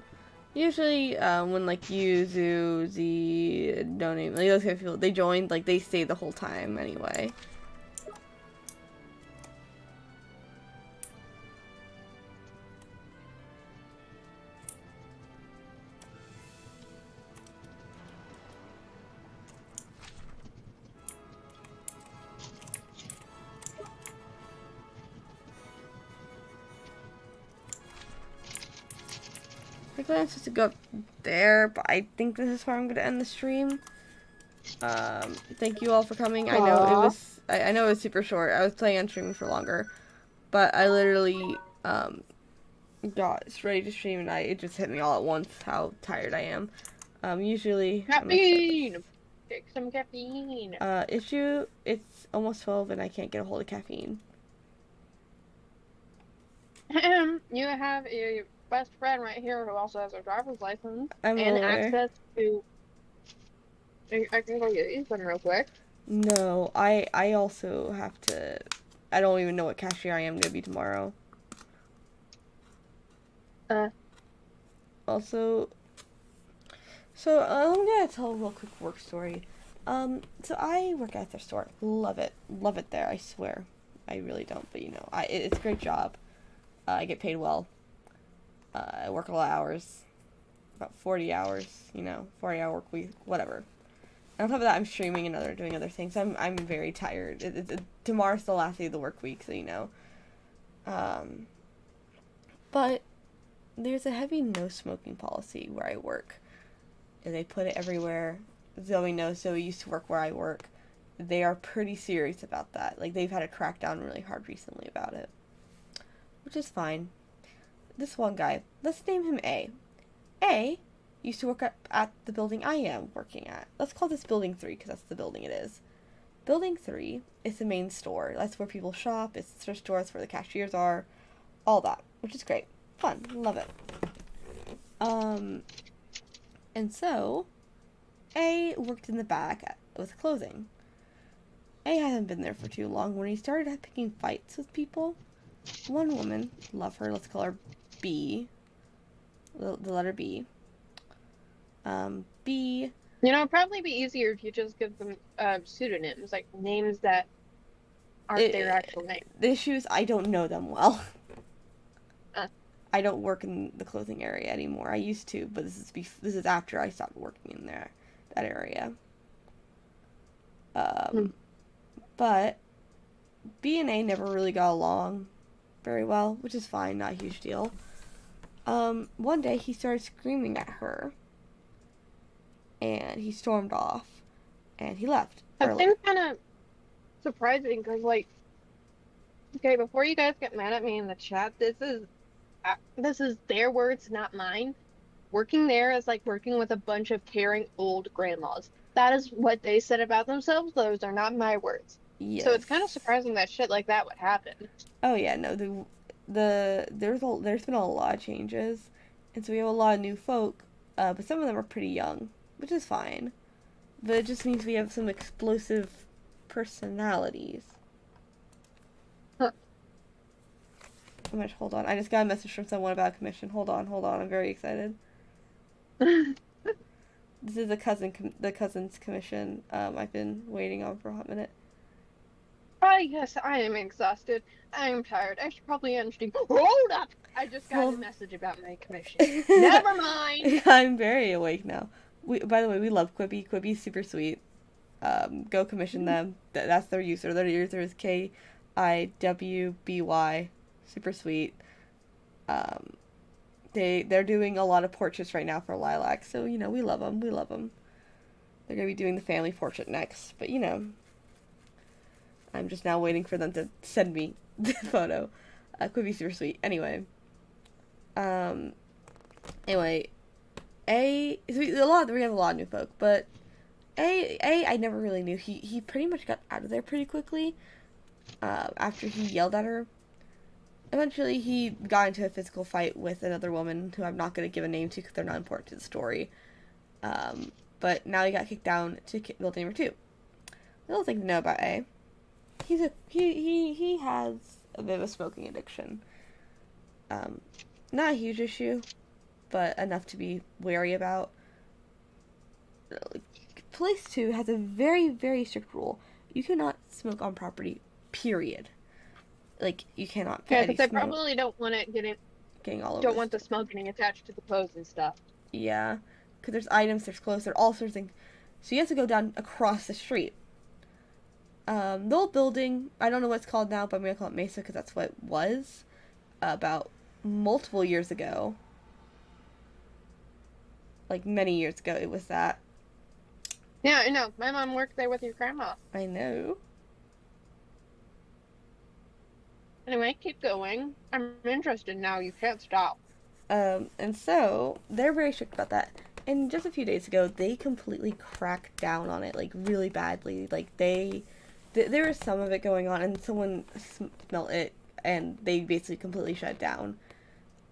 Usually, when like you, Zoo, Z, don't even, like those kind of people, they join, like they stay the whole time anyway. My plan is just to go up there, but I think this is where I'm going to end the stream. Thank you all for coming. I know it was, I know it was super short. I was planning on streaming for longer, but I literally, got ready to stream and it just hit me all at once how tired I am. Usually... Caffeine! Take some caffeine. Issue, it's almost 12 and I can't get a hold of caffeine. You have a best friend right here who also has a driver's license I'm and aware. access to. I can go get these one real quick. No, I also have to... I don't even know what cashier I am going to be tomorrow. Also... So, I'm going to tell a real quick work story. So I work at their store. Love it. Love it there, I swear. I really don't, but you know, it's a great job. I get paid well. I work a lot of hours. About 40 hours, you know, 40-hour work week, whatever. And on top of that, I'm streaming and doing other things. I'm very tired. Tomorrow's the last day of the work week, so you know. But there's a heavy no smoking policy where I work. And they put it everywhere. Zoe knows. Zoe used to work where I work. They are pretty serious about that. Like, they've had a crackdown really hard recently about it. Which is fine. This one guy, let's name him A. A used to work at the building I am working at. Let's call this Building 3, because that's the building it is. Building 3 is the main store. That's where people shop. It's the store. That's where the cashiers are. All that. Which is great. Fun. Love it. And so, A worked in the back with clothing. A hasn't been there for too long. When he started picking fights with people, one woman, love her, let's call her B, the letter B. B. You know, it'd probably be easier if you just give them pseudonyms, like names that aren't their actual name. The issue is I don't know them well. I don't work in the clothing area anymore. I used to, but this is after I stopped working in that area. But B and A never really got along very well, which is fine, not a huge deal. One day he started screaming at her, and he stormed off, and he left. That seems kind of surprising, because, like, okay, before you guys get mad at me in the chat, this is their words, not mine. Working there is like working with a bunch of caring old grandmas. That is what they said about themselves. Those are not my words. Yes. So it's kind of surprising that shit like that would happen. Oh yeah, no, there's been a lot of changes, and so we have a lot of new folk, but some of them are pretty young, which is fine. But it just means we have some explosive personalities. Huh. Oh my gosh, hold on. I just got a message from someone about a commission. Hold on. I'm very excited. This is the cousin's commission. I've been waiting on for a hot minute. Oh yes, I am exhausted. I am tired. I should probably end stream. Hold up! I just got a message about my commission. Never mind! I'm very awake now. By the way, we love Quibi. Quibi's super sweet. Go commission them. That's their user. Their user is KIWBY. Super sweet. they're doing a lot of portraits right now for Lilac, so you know we love them. We love them. They're gonna be doing the family portrait next, but you know, I'm just now waiting for them to send me the photo. Could be super sweet. Anyway, anyway, we have a lot of new folk, but I never really knew. He pretty much got out of there pretty quickly. After he yelled at her. Eventually, he got into a physical fight with another woman who I'm not going to give a name to because they're not important to the story. But now he got kicked down to building number 2. Little thing to know about A. He has a bit of a smoking addiction. Not a huge issue, but enough to be wary about. Place 2 has a very, very strict rule. You cannot smoke on property, period. Like, you cannot put Yeah, any because they smoke probably don't want it getting all over. don't want the smoke getting attached to the clothes and stuff. Yeah, because there's items, there's clothes, there's all sorts of things. So you have to go down across the street. The old building, I don't know what it's called now, but I'm going to call it Mesa because that's what it was about multiple years ago. Like, many years ago, it was that. Yeah, I know. My mom worked there with your grandma. I know. Anyway, keep going. I'm interested now. You can't stop. And so, they're very strict about that. And just a few days ago, they completely cracked down on it, like, really badly. Like, there was some of it going on, and someone smelled it, and they basically completely shut it down.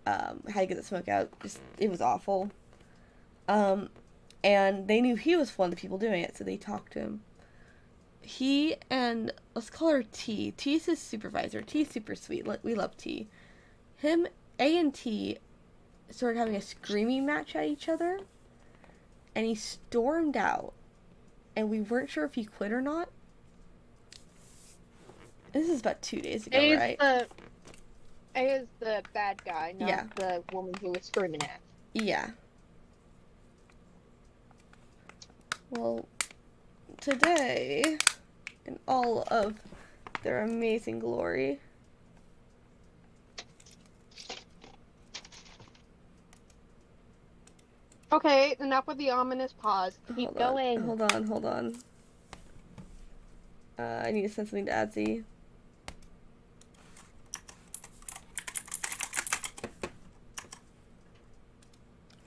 Had to get the smoke out. It was awful. And they knew he was one of the people doing it, so they talked to him. He and, let's call her T. T's his supervisor. T's super sweet. We love T. Him, A and T started having a screaming match at each other, and he stormed out, and we weren't sure if he quit or not. This is about 2 days ago, right? A is the bad guy, not the woman who was screaming at. Yeah. Well, today, in all of their amazing glory, Okay, enough with the ominous pause. Keep going. Hold on. I need to send something to Adsy.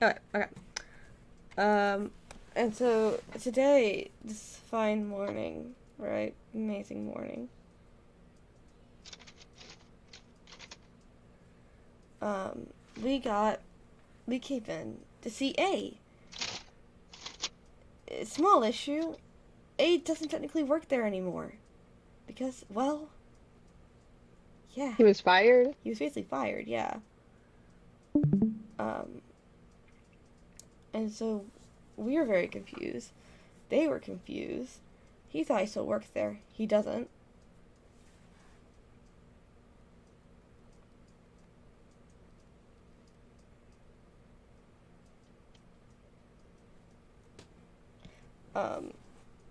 Okay. And so today, this fine morning, right? Amazing morning. We came in to see A. Small issue. A doesn't technically work there anymore. Because, well, yeah. He was fired? He was basically fired, yeah. And so we were very confused. They were confused. He thought he still worked there. He doesn't.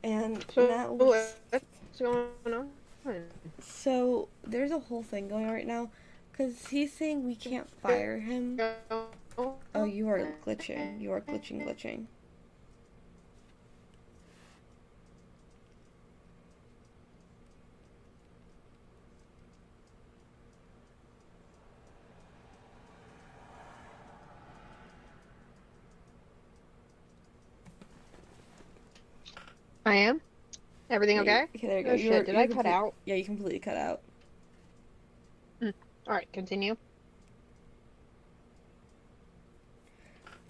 And So now what's going on? so there's a whole thing going on right now, because he's saying we can't fire him. Oh, you are glitching. You are glitching. I am? Everything okay? Okay, there you go. Oh shit, did I cut out? Yeah, you completely cut out. Alright, continue.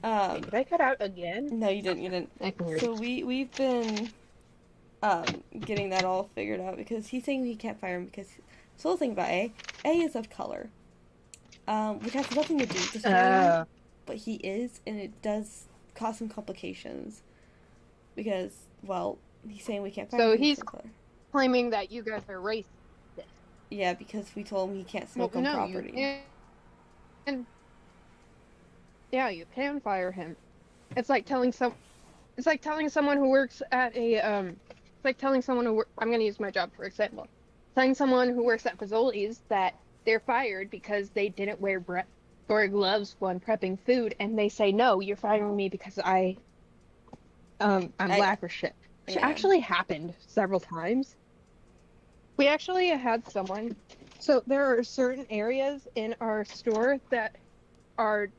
Um, Did I cut out again? no, you didn't. I can hear So you. we've been getting that all figured out because he's saying we can't fire him because so the thing about A is of color, which has nothing to do with the story, but he is, and it does cause some complications because, well, he's saying we can't fire him. So because he's of color. claiming that you guys are racist. Yeah, because we told him he can't smoke Well, on no, property. you can. Yeah, you can fire him. It's like telling someone who works at a it's like telling someone who I'm gonna use my job for example. Telling someone who works at Fazoli's that they're fired because they didn't wear or gloves when prepping food, and they say, no, you're firing me because I'm black or shit. Which Yeah. actually happened several times. We actually had someone. So there are certain areas in our store that are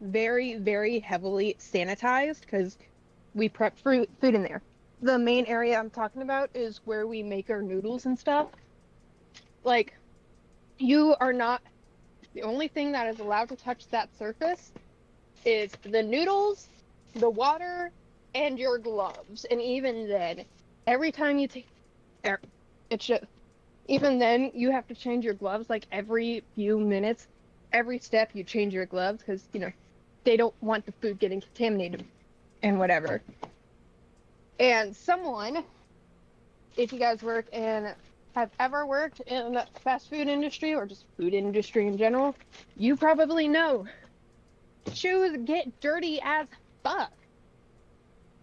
very, very heavily sanitized because we prep food in there. The main area I'm talking about is where we make our noodles and stuff. Like, you are not, the only thing that is allowed to touch that surface is the noodles, the water, and your gloves. And even then, every time you take, it should, even then, you have to change your gloves like every few minutes. Every step you change your gloves because, they don't want the food getting contaminated and whatever. And someone, if you guys work in, have ever worked in the fast food industry or just food industry in general, you probably know shoes get dirty as fuck.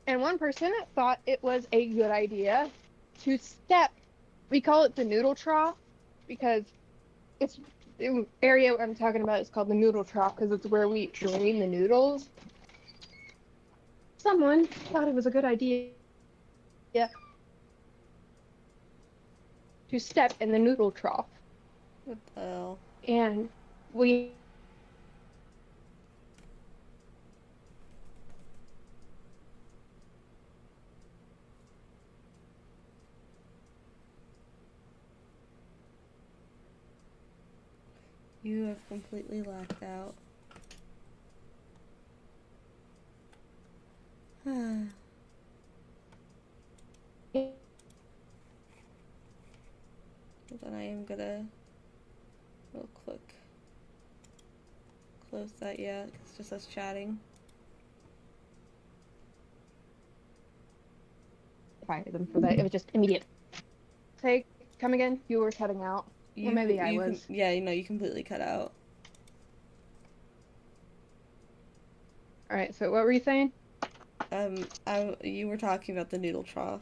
And one person thought it was a good idea to step, we call it the noodle trough because it's the area I'm talking about is called the noodle trough because it's where we drain the noodles. Someone thought it was a good idea to step in the noodle trough. What the hell? And we You have completely lacked out. Hold on, I am gonna real quick close that. Yeah, it's just us chatting. fire them for that. It was just immediate. Say, come again. You were cutting out. Well, maybe I was. Yeah, you completely cut out. All right. So what were you saying? You were talking about the noodle trough.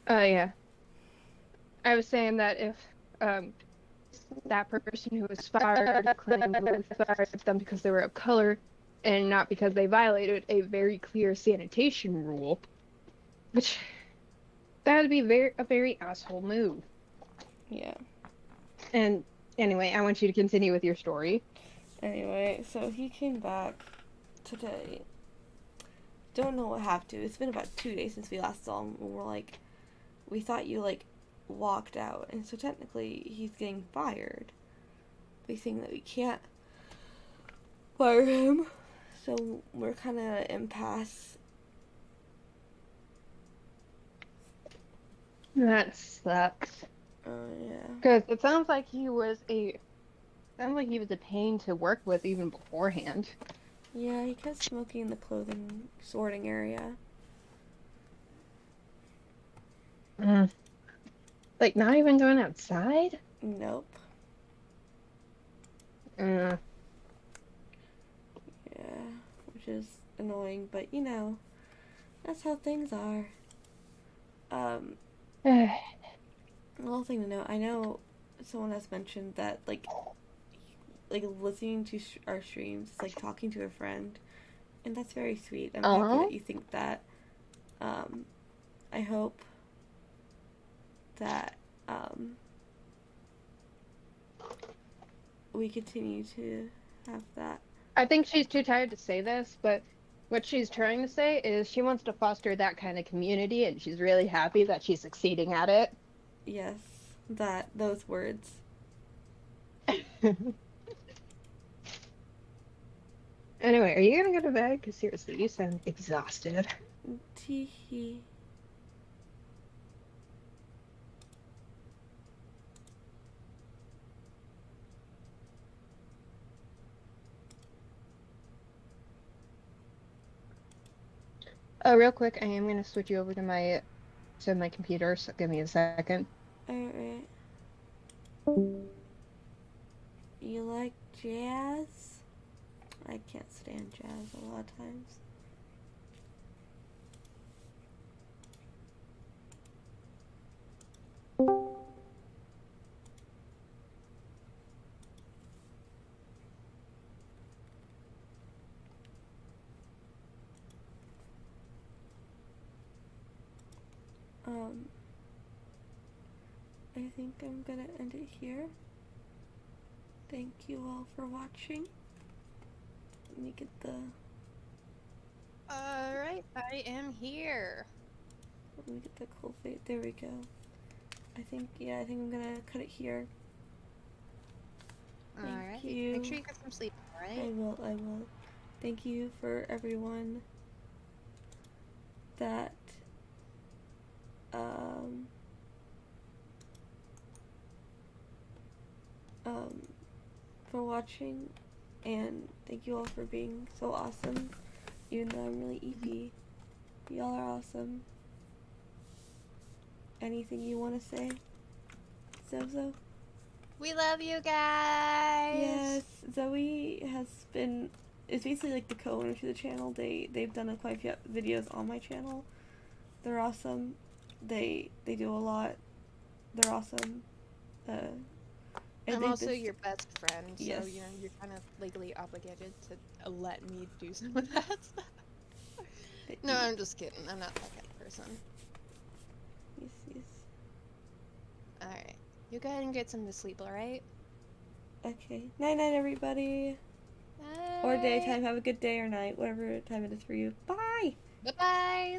Yeah. I was saying that if that person who was fired claimed we fired them because they were of color and not because they violated a very clear sanitation rule, which that would be a very asshole move. Yeah. And anyway, I want you to continue with your story. Anyway, so he came back today. Don't know what happened to. It's been about 2 days since we last saw him. And we're like, we thought you walked out, and so technically he's getting fired. They think that we can't fire him, so we're kind of at an impasse. That sucks. Oh yeah. Because it sounds like he was a pain to work with even beforehand. Yeah, he kept smoking in the clothing sorting area. Like, not even going outside? Nope. Uh. Yeah, which is annoying, but that's how things are. Another thing to know, I know someone has mentioned that listening to our streams is like talking to a friend, and that's very sweet. I'm happy that you think that. I hope that we continue to have that. I think she's too tired to say this, but what she's trying to say is she wants to foster that kind of community, and she's really happy that she's succeeding at it. Yes, those words. Anyway, are you gonna go to bed? Because seriously, you sound exhausted. Tee-hee. Real quick, I am gonna switch you over to my computer, so give me a second. Alright. You like jazz? I can't stand jazz a lot of times. I think I'm gonna end it here. Thank you all for watching. Let me get the. Alright, I am here. Let me get the cool fade. There we go. I think I'm gonna cut it here. Alright. you. Make sure you get some sleep, I alright? will. Thank you for everyone that for watching, and thank you all for being so awesome, even though I'm really EP. Y'all are awesome. Anything you want to say, Zozo? We love you guys! Yes, Zoe is basically like the co-owner to the channel. They've done quite a few videos on my channel. They're awesome. They do a lot. They're awesome. I'm also your best friend, so Yes. you know you're kind of legally obligated to let me do some of that stuff. No, I'm just kidding. I'm not that kind of person. Yes. Alright. You go ahead and get some sleep, alright? Okay. Night, everybody. Or daytime. Have a good day or night, whatever time it is for you. Bye. Bye-bye!